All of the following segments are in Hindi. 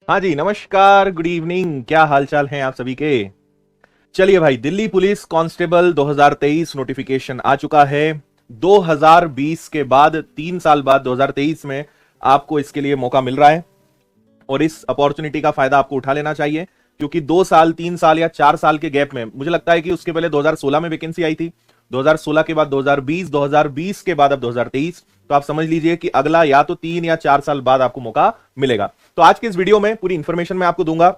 हाँ जी, नमस्कार, गुड इवनिंग। क्या हालचाल हैं आप सभी के। चलिए भाई, दिल्ली पुलिस कांस्टेबल 2023 नोटिफिकेशन आ चुका है। 2020 के बाद 3 साल बाद 2023 में आपको इसके लिए मौका मिल रहा है और इस अपॉर्चुनिटी का फायदा आपको उठा लेना चाहिए, क्योंकि 2 साल 3 साल या 4 साल के गैप में, मुझे लगता है कि उसके पहले 2016 में वैकेंसी आई थी, 2016 के बाद 2020, 2020 के बाद अब 2023, तो आप समझ लीजिए कि अगला या तो 3 या 4 साल बाद आपको मौका मिलेगा। तो आज की इस वीडियो में पूरी इंफॉर्मेशन मैं आपको दूंगा।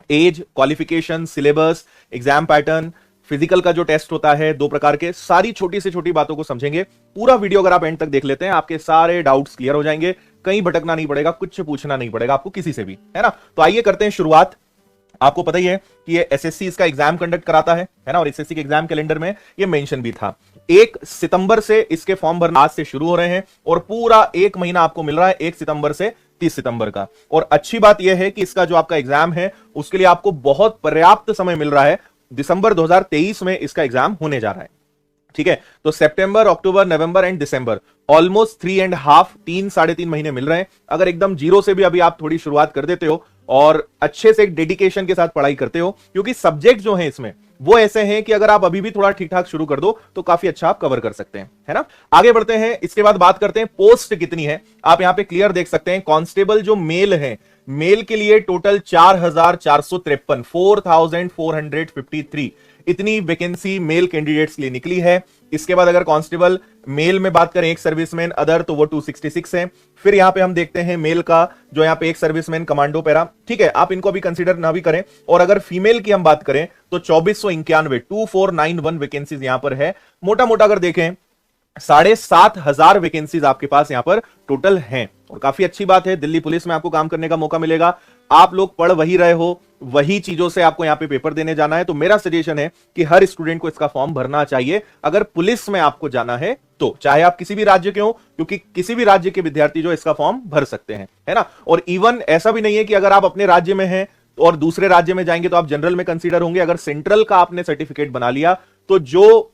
Age, qualification, syllabus, exam pattern, physical का जो टेस्ट होता है 2 प्रकार के, सारी छोटी से छोटी बातों को समझेंगे। पूरा वीडियो अगर आप एंड तक देख लेते हैं, आपके सारे डाउट्स क्लियर हो जाएंगे, कहीं भटकना नहीं पड़ेगा, कुछ पूछना नहीं पड़ेगा आपको किसी से भी, है ना। तो आइए करते हैं शुरुआत। आपको पता ही है कि ये एसएससी इसका एग्जाम कंडक्ट कराता है ना, और एसएससी के एग्जाम कैलेंडर में ये मेंशन भी था। 1 सितंबर से इसके फॉर्म भरना आज से शुरू हो रहे हैं और पूरा 1 महीना आपको मिल रहा है, 1 सितंबर से 30 सितंबर का। और अच्छी बात यह है कि इसका जो आपका एग्जाम है उसके लिए आपको बहुत पर्याप्त समय मिल रहा है। दिसंबर 2023 में इसका एग्जाम होने जा रहा है, ठीक है। तो सितंबर, अक्टूबर, नवंबर एंड दिसंबर, ऑलमोस्ट 3.5, 3-3.5 महीने मिल रहे हैं। अगर एकदम जीरो से भी अभी आप थोड़ी शुरुआत कर देते हो और अच्छे से डेडिकेशन के साथ पढ़ाई करते हो, क्योंकि सब्जेक्ट जो है इसमें वो ऐसे हैं कि अगर आप अभी भी थोड़ा ठीक ठाक शुरू कर दो तो काफी अच्छा आप कवर कर सकते हैं, है ना। आगे बढ़ते हैं, इसके बाद बात करते हैं पोस्ट कितनी है। आप यहां पे क्लियर देख सकते हैं, कांस्टेबल जो मेल है, मेल के लिए टोटल 4453, 4453 इतनी वैकेंसी मेल कैंडिडेट्स के लिए निकली है। इसके बाद अगर कांस्टेबल मेल में बात करें, एक सर्विसमैन अदर, तो वो 266 है। फिर यहां पे हम देखते हैं मेल का, जो यहां पे एक सर्विसमैन, कमांडो, पैरा, ठीक है, आप इनको भी कंसीडर ना भी करें। और अगर फीमेल की हम बात करें तो 2491, 2491 वैकेंसीज यहां पर है। मोटा मोटा अगर देखें 7,500 वैकेंसीज आपके पास यहां पर टोटल हैं, और काफी अच्छी बात है। दिल्ली पुलिस में आपको काम करने का मौका मिलेगा। आप लोग पढ़ वही रहे हो, वही चीजों से आपको यहां पे पेपर देने जाना है। तो मेरा सजेशन है कि हर स्टूडेंट को इसका फॉर्म भरना चाहिए अगर पुलिस में आपको जाना है तो, चाहे आप किसी भी राज्य के हो, क्योंकि किसी भी राज्य के विद्यार्थी जो इसका फॉर्म भर सकते हैं, है ना। और इवन ऐसा भी नहीं है कि अगर आप अपने राज्य में हैं और दूसरे राज्य में जाएंगे तो आप जनरल में कंसीडर होंगे। अगर सेंट्रल का आपने सर्टिफिकेट बना लिया तो जो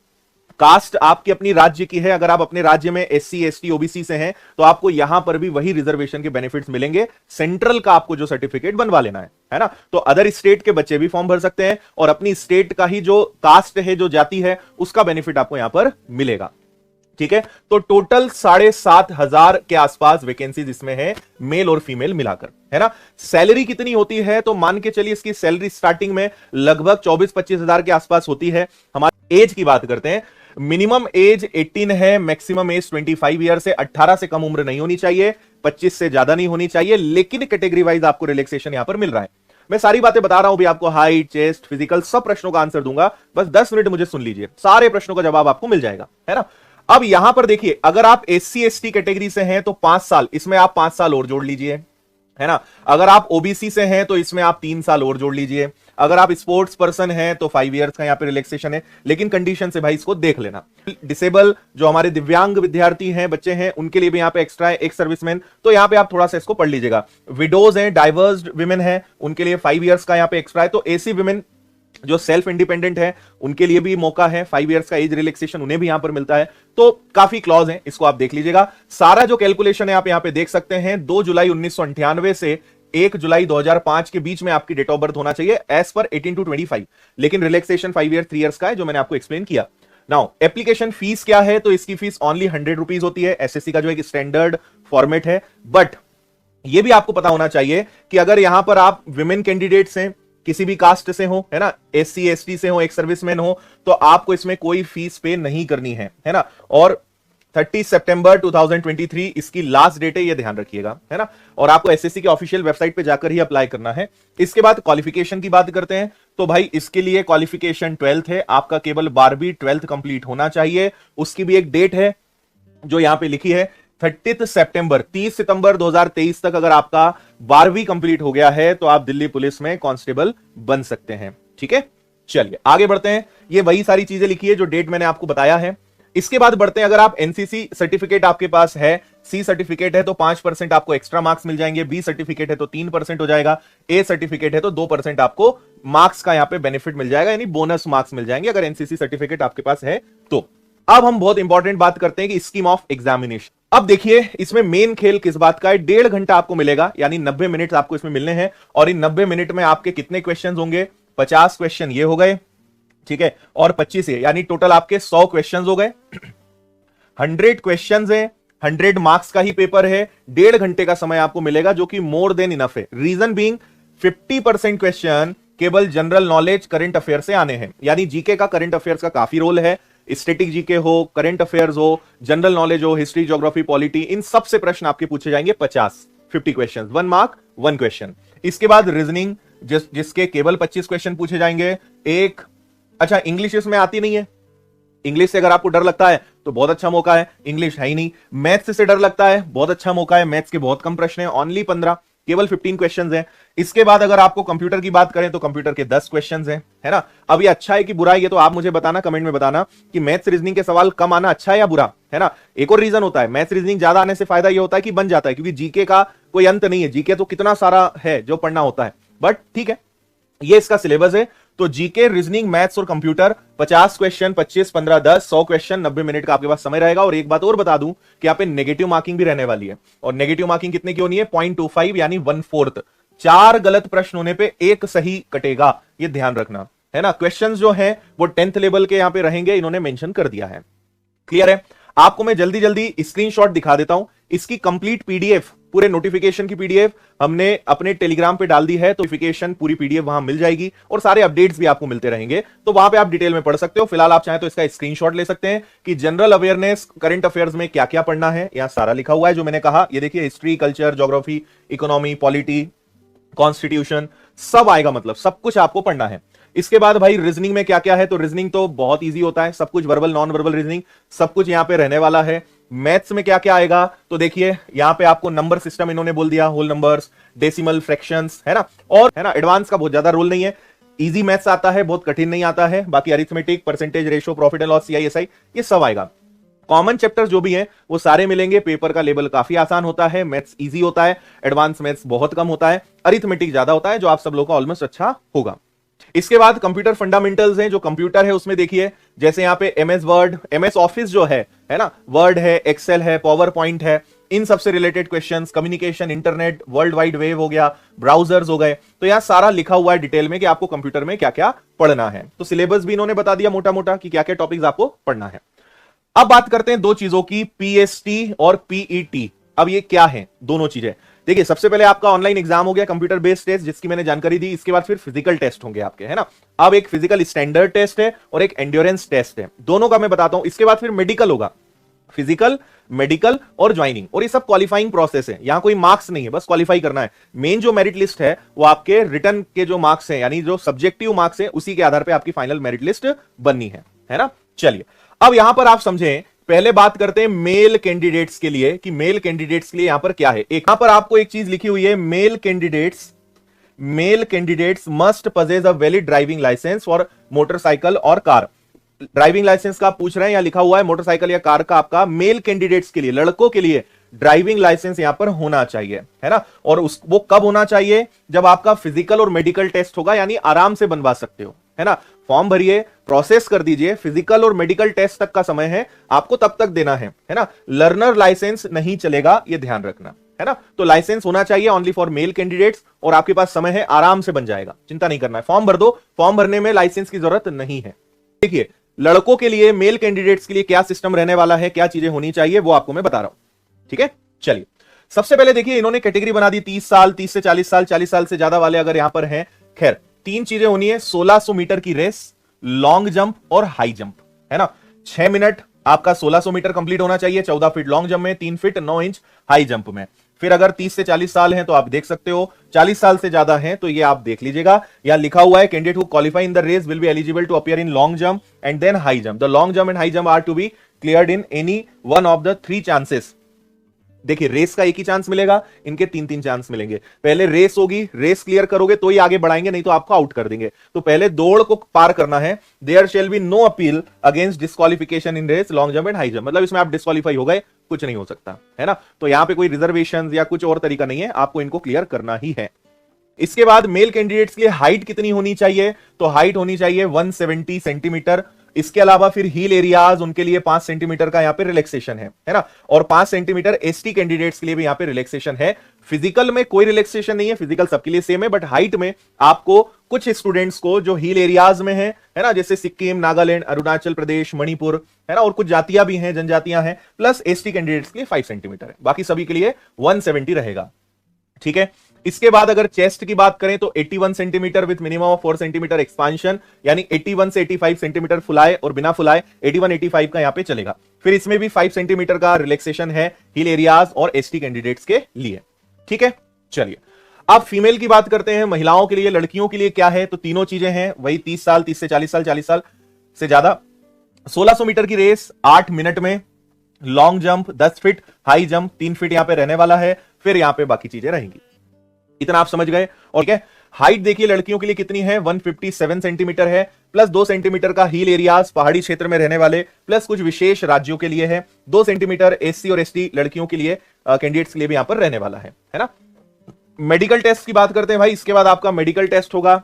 कास्ट आपकी अपनी राज्य की है, अगर आप अपने राज्य में एससी, एसटी, ओबीसी से हैं तो आपको यहां पर भी वही रिजर्वेशन के बेनिफिट्स मिलेंगे। सेंट्रल का आपको जो सर्टिफिकेट बनवा लेना है ना। तो अदर स्टेट के बच्चे भी फॉर्म भर सकते हैं और अपनी स्टेट का ही जो कास्ट है, जो जाति है, उसका बेनिफिट आपको यहां पर मिलेगा, ठीक है। तो टोटल 7,500 के आसपास वैकेंसीज इसमें है, मेल और फीमेल मिलाकर, है ना। सैलरी कितनी होती है तो मान के चलिए इसकी सैलरी स्टार्टिंग में लगभग 24-25 हजार के आसपास होती है। हमारी एज की बात करते हैं, मिनिमम एज 18 है, मैक्सिमम एज 25 ईयर से 18 से कम उम्र नहीं होनी चाहिए, 25 से ज्यादा नहीं होनी चाहिए। लेकिन कैटेगरी वाइज आपको रिलैक्सेशन यहां पर मिल रहा है। मैं सारी बातें बता रहा हूं भी आपको, हाइट, चेस्ट, फिजिकल, सब प्रश्नों का आंसर दूंगा। बस 10 मिनट मुझे सुन लीजिए, सारे प्रश्नों का जवाब आपको मिल जाएगा, है ना। अब यहां पर देखिए, अगर आप एससी एसटी कैटेगरी से हैं तो 5 साल, इसमें आप 5 साल और जोड़ लीजिए, है ना। अगर आप ओबीसी से हैं तो इसमें आप 3 साल और जोड़ लीजिए। अगर आप स्पोर्ट्स पर्सन हैं तो 5 इयर्स का यहां पे रिलैक्सेशन है, लेकिन कंडीशन से भाई इसको देख लेना। डिसेबल जो हमारे दिव्यांग विद्यार्थी हैं, बच्चे हैं, उनके लिए भी यहां पे एक्स्ट्रा है, एक सर्विसमैन, तो यहां पे आप थोड़ा सा इसको पढ़ लीजिएगा। विडोज हैं, डाइवर्स्ड विमेन है, उनके लिए 5 इयर्स का यहां पे एक्स्ट्रा है। तो एसी विमेन जो सेल्फ इंडिपेंडेंट है उनके लिए भी मौका है, 5 इयर्स का एज रिलैक्सेशन उन्हें भी यहां पर मिलता है। तो काफी क्लॉज हैं, इसको आप देख लीजिएगा। सारा जो कैलकुलेशन है आप यहां पे देख सकते हैं। 2 जुलाई 1998 से 1 जुलाई 2005 के बीच में आपकी डेट ऑफ बर्थ होना चाहिए एज पर 18 to 25, लेकिन रिलैक्सेशन 5 ईयर 3 इयर्स का है, जो मैंने आपको एक्सप्लेन किया। नाउ एप्लीकेशन फीस क्या है, तो इसकी फीस ओनली 100 रुपीज होती है। एसएससी का जो एक स्टैंडर्ड फॉर्मेट है, बट यह भी आपको पता होना चाहिए कि अगर यहां पर आप विमेन कैंडिडेट्स हैं, किसी भी कास्ट से हो, है ना, एससी एसटी से हो, एक सर्विसमैन हो, तो आपको इसमें कोई फीस पे नहीं करनी है ना। और 30 सितंबर 2023 इसकी लास्ट डेट है, ये ध्यान रखिएगा, है ना। और आपको एसएससी के ऑफिशियल वेबसाइट पे जाकर ही अप्लाई करना है। इसके बाद क्वालिफिकेशन की बात करते हैं, तो भाई इसके लिए क्वालिफिकेशन 12th है, आपका केवल 12वीं 12th कंप्लीट होना चाहिए। उसकी भी एक डेट है जो यहां पे लिखी है, 30 सितंबर, 30 सितंबर 2023 तक अगर आपका 12वीं कंप्लीट हो गया है तो आप दिल्ली पुलिस में कांस्टेबल बन सकते हैं, ठीक है। चलिए आगे बढ़ते हैं, ये वही सारी चीजें लिखी है जो डेट मैंने आपको बताया है। इसके बाद बढ़ते हैं, अगर आप एनसीसी सर्टिफिकेट आपके पास है, सी सर्टिफिकेट है तो 5% आपको एक्स्ट्रा मार्क्स मिल जाएंगे, बी सर्टिफिकेट है तो 3% हो जाएगा, ए सर्टिफिकेट है तो 2% आपको मार्क्स का यहां पे बेनिफिट मिल जाएगा, यानी बोनस मार्क्स मिल जाएंगे अगर एनसीसी सर्टिफिकेट आपके पास है तो। अब हम बहुत इंपॉर्टेंट बात करते हैं कि स्कीम ऑफ एग्जामिनेशन। अब देखिए इसमें मेन खेल किस बात का है, 1.5 घंटा आपको मिलेगा, यानी 90 मिनट आपको इसमें मिलने हैं। और इन 90 मिनट में आपके कितने क्वेश्चंस होंगे, 50 क्वेश्चन ये हो गए, ठीक है, और 25 ये, यानी टोटल आपके 100 क्वेश्चंस हो गए। 100 क्वेश्चंस है, 100 मार्क्स का ही पेपर है, 1.5 घंटे का समय आपको मिलेगा, जो कि मोर देन इनफ है। रीजन बीइंग 50% क्वेश्चन केवल जनरल नॉलेज करंट अफेयर से आने हैं, यानी जीके का करंट अफेयर्स का काफी रोल है। स्टैटिक जीके हो, करंट अफेयर्स हो, जनरल नॉलेज हो, हिस्ट्री, ज्योग्राफी, पॉलिटी, इन सब से प्रश्न आपके पूछे जाएंगे 50 क्वेश्चन, 1 मार्क 1 क्वेश्चन। इसके बाद रीजनिंग जिसके केवल 25 क्वेश्चन पूछे जाएंगे। एक अच्छा, इंग्लिश इसमें आती नहीं है, इंग्लिश से अगर आपको डर लगता है तो बहुत अच्छा मौका है, इंग्लिश है ही नहीं। मैथ्स से डर लगता है, बहुत अच्छा मौका है, मैथ्स के बहुत कम प्रश्न हैं, ओनली 15, केवल 15 क्वेश्चंस हैं। इसके बाद अगर आपको कंप्यूटर की बात करें तो कंप्यूटर के 10 क्वेश्चंस हैं, है ना। अब ये अच्छा है कि बुरा है, ये तो आप मुझे बताना, कमेंट में बताना कि मैथ्स रीजनिंग के सवाल कम आना अच्छा है या बुरा, है ना। एक और रीजन होता है, मैथ्स रीजनिंग ज्यादा आने से फायदा ये होता है कि बन जाता है, क्योंकि जीके का कोई अंत नहीं है, जीके तो कितना सारा है जो पढ़ना होता है, बट ठीक है, ये इसका सिलेबस है। तो जीके, रीजनिंग, मैथ्स और कंप्यूटर 50 क्वेश्चन, 25, 15, 10, 100 क्वेश्चन, 90 मिनट का आपके पास समय रहेगा। और एक बात और बता दूं कि यहाँ पे नेगेटिव मार्किंग भी रहने वाली है, और नेगेटिव मार्किंग कितने की होनी है, 0.25 यानी 1/4। 4 गलत प्रश्न होने पे 1 सही कटेगा, ये ध्यान रखना, है ना। क्वेश्चंस जो है वो 10th लेवल के यहां पे रहेंगे, इन्होंने मेंशन कर दिया है, क्लियर है। आपको मैं जल्दी जल्दी स्क्रीनशॉट दिखा देता हूं। इसकी कंप्लीट पीडीएफ, पूरे नोटिफिकेशन की पीडीएफ हमने अपने टेलीग्राम पे डाल दी है, तो नोटिफिकेशन पूरी पीडीएफ वहां मिल जाएगी, और सारे अपडेट्स भी आपको मिलते रहेंगे, तो वहां पे आप डिटेल में पढ़ सकते हो। फिलहाल आप चाहें तो इसका स्क्रीनशॉट ले सकते हैं कि जनरल अवेयरनेस, करंट अफेयर्स में क्या क्या पढ़ना है, यहां सारा लिखा हुआ है जो मैंने कहा। ये देखिए, history, culture, geography, economy, polity, constitution, सब आएगा, मतलब सब कुछ आपको पढ़ना है। इसके बाद भाई रीजनिंग में क्या क्या है, तो रीजनिंग तो बहुत इजी होता है, सब कुछ वर्बल, नॉन वर्बल रीजनिंग सब कुछ यहां पे रहने वाला है। मैथ्स में क्या क्या आएगा, तो देखिए यहां पे आपको नंबर सिस्टम इन्होंने बोल दिया, होल नंबर्स, डेसिमल, फ्रैक्शंस, है ना, और है ना, एडवांस का बहुत ज्यादा रोल नहीं है। इजी मैथ्स आता है, बहुत कठिन नहीं आता है। बाकी arithmetic, percentage, ratio, profit and loss, CISI, ये सब आएगा। कॉमन चैप्टर्स जो भी हैं वो सारे मिलेंगे। पेपर का लेवल काफी आसान होता है, मैथ्स इजी होता है, एडवांस मैथ्स बहुत कम होता है, अरिथमेटिक ज्यादा होता है, जो आप सब लोगों का ऑलमोस्ट अच्छा होगा। इसके बाद कंप्यूटर फंडामेंटल्स हैं, जो कंप्यूटर है उसमें देखिए, जैसे यहां पे MS वर्ड, MS ऑफिस जो है ना, वर्ड है, एक्सेल है, पावर पॉइंट है, इन सबसे related questions, communication, internet, world wide wave हो गया, ब्राउजर्स हो गए, तो यहां सारा लिखा हुआ है डिटेल में कि आपको कंप्यूटर में क्या क्या पढ़ना है। तो सिलेबस भी इन्होंने बता दिया मोटा मोटा कि क्या क्या टॉपिक्स आपको पढ़ना है। अब बात करते हैं दो चीजों की, PST और PET। अब ये क्या है दोनों चीजें, देखिए सबसे पहले आपका ऑनलाइन एग्जाम हो गया, कंप्यूटर बेस्ड टेस्ट, जिसकी मैंने जानकारी दी। इसके बाद फिर फिजिकल टेस्ट होंगे आपके, है ना। अब एक फिजिकल स्टैंडर्ड टेस्ट है और एक एंड्योरेंस टेस्ट है, दोनों का मैं बताता हूं। इसके बाद फिर मेडिकल होगा, फिजिकल, मेडिकल और ज्वाइनिंग, और ये सब क्वालिफाइंग प्रोसेस है, यहां कोई मार्क्स नहीं है, बस क्वालिफाई करना है। मेन जो मेरिट लिस्ट है वो आपके रिटर्न के जो मार्क्स हैं, यानी जो सब्जेक्टिव मार्क्स है, उसी के आधार पर आपकी फाइनल मेरिट लिस्ट बननी है ना। चलिए अब यहां पर आप समझें, पहले बात करते हैं मेल कैंडिडेट्स के लिए कि मेल कैंडिडेट्स के लिए यहां पर क्या है। एक यहां पर आपको एक चीज लिखी हुई है, male candidates must possess a valid driving licence for motorcycle और कार। ड्राइविंग लाइसेंस का आप पूछ रहे हैं, या लिखा हुआ है मोटरसाइकिल या कार का, आपका मेल कैंडिडेट्स के लिए, लड़कों के लिए ड्राइविंग लाइसेंस यहां पर होना चाहिए, है ना। और वो कब होना चाहिए, जब आपका फिजिकल और मेडिकल टेस्ट होगा, यानी आराम से बनवा सकते हो, है ना। फॉर्म भरिए, प्रोसेस कर दीजिए, फिजिकल और मेडिकल टेस्ट तक का समय है, आपको तब तक देना है ना। लर्नर लाइसेंस नहीं चलेगा, ये ध्यान रखना, है ना। तो लाइसेंस होना चाहिए ओनली फॉर मेल कैंडिडेट्स, और आपके पास समय है, आराम से बन जाएगा, चिंता नहीं करना है। फॉर्म भर दो, फॉर्म भरने में लाइसेंस की जरूरत नहीं है। देखिए लड़कों के लिए, मेल कैंडिडेट्स के लिए क्या सिस्टम रहने वाला है, क्या चीजें होनी चाहिए, वो आपको मैं बता रहा हूं, ठीक है। चलिए सबसे पहले देखिए, इन्होंने कैटेगरी बना दी 30 साल, 30 से 40 साल, 40 साल से ज्यादा वाले अगर यहां पर हैं। खैर 3 चीजें होनी है, 1600 मीटर की रेस, लॉन्ग जंप और हाई जंप, है ना। 6 मिनट आपका 1600 मीटर कंप्लीट होना चाहिए, 14 फीट लॉन्ग जंप में, 3 फीट 9 इंच हाई जंप में। फिर अगर 30 से 40 साल हैं तो आप देख सकते हो, 40 साल से ज्यादा हैं तो ये आप देख लीजिएगा, यहां लिखा हुआ है, candidate who qualify in the race will be eligible to appear in long jump and then high jump. The long jump and high jump are to be cleared in any one of the 3 chances. देखिए रेस का एक ही चांस मिलेगा, इनके 3-3 चांस मिलेंगे। पहले रेस होगी, रेस क्लियर करोगे तो ही आगे बढ़ाएंगे, नहीं तो आपको आउट कर देंगे। तो पहले दौड़ को पार करना है। There shall be no appeal against disqualification in race, long jump and high jump, मतलब इसमें आप डिस्क्वालीफाई हो गए, कुछ नहीं हो सकता, है ना। तो यहां पे कोई रिजर्वेशन या कुछ और तरीका नहीं है, आपको इनको क्लियर करना ही है। इसके बाद मेल कैंडिडेट्स के लिए हाइट कितनी होनी चाहिए, तो हाइट होनी चाहिए 170 सेंटीमीटर। इसके अलावा फिर हील एरियाज उनके लिए 5 सेंटीमीटर का यहाँ पे रिलैक्सेशन है ना, और 5 सेंटीमीटर एसटी कैंडिडेट्स के लिए भी यहाँ पे रिलैक्सेशन है। फिजिकल में कोई रिलैक्सेशन नहीं है, फिजिकल सबके लिए सेम है, बट हाइट में आपको कुछ स्टूडेंट्स को जो हील एरियाज में है ना, जैसे सिक्किम, नागालैंड, अरुणाचल प्रदेश, मणिपुर है ना, और कुछ जातियां भी हैं, जनजातियां हैं, प्लस एसटी कैंडिडेट्स के लिए 5 सेंटीमीटर है, बाकी सभी के लिए 170 रहेगा। ठीक है, इसके बाद अगर चेस्ट की बात करें तो 81 centimetre with minimum of 4 centimetre expansion, यानी 81 से 85 सेंटीमीटर फुलाए और बिना फुलाए 81-85 का यहां पे चलेगा। फिर इसमें भी 5 सेंटीमीटर का रिलैक्सेशन है हील एरियाज और एसटी कैंडिडेट्स के लिए। ठीक है, चलिए अब फीमेल की बात करते हैं, महिलाओं के लिए, लड़कियों के लिए क्या है, तो तीनों चीजें हैं वही, 30 साल, 30 से 40 साल, 40 साल से ज्यादा, 1600 मीटर की रेस 8 मिनट में, long jump 10 feet, high jump 3 feet यहां पे रहने वाला है, फिर यहां पे बाकी चीजें रहेंगी। इतना आप समझ गए। और ठीक है, हाइट देखिए लड़कियों के लिए कितनी है, 157 सेंटीमीटर है, प्लस 2 सेंटीमीटर का हील एरियाज पहाड़ी क्षेत्र में रहने वाले, प्लस कुछ विशेष राज्यों के लिए है, 2 सेंटीमीटर एससी और एसटी लड़कियों के लिए, कैंडिडेट्स के लिए भी यहां पर रहने वाला है ना। मेडिकल टेस्ट की बात करते हैं भाई, इसके बाद आपका मेडिकल टेस्ट होगा।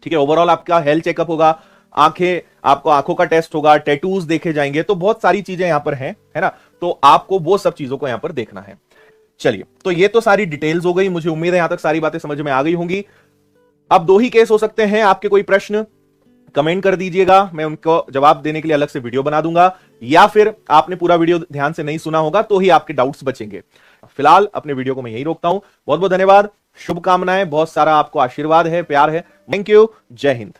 ठीक है, ओवरऑल आपका हेल्थ चेकअप होगा, आंखें, आपको आंखों का टेस्ट होगा, टैटूज देखे जाएंगे, तो बहुत सारी चीजें यहां पर हैं, है ना, तो आपको वो सब चीजों को यहां पर देखना है। चलिए, तो ये तो सारी डिटेल्स हो गई, मुझे उम्मीद है यहां तक सारी बातें समझ में आ गई होंगी। अब 2 ही केस हो सकते हैं, आपके कोई प्रश्न कमेंट कर दीजिएगा, मैं उनको जवाब देने के लिए अलग से वीडियो बना दूंगा, या फिर आपने पूरा वीडियो ध्यान से नहीं सुना होगा तो ही आपके डाउट्स बचेंगे। फिलहाल अपने वीडियो को मैं यही रोकता हूं। बहुत बहुत धन्यवाद, शुभकामनाएं, बहुत सारा आपको आशीर्वाद है, प्यार है। थैंक यू, जय हिंद।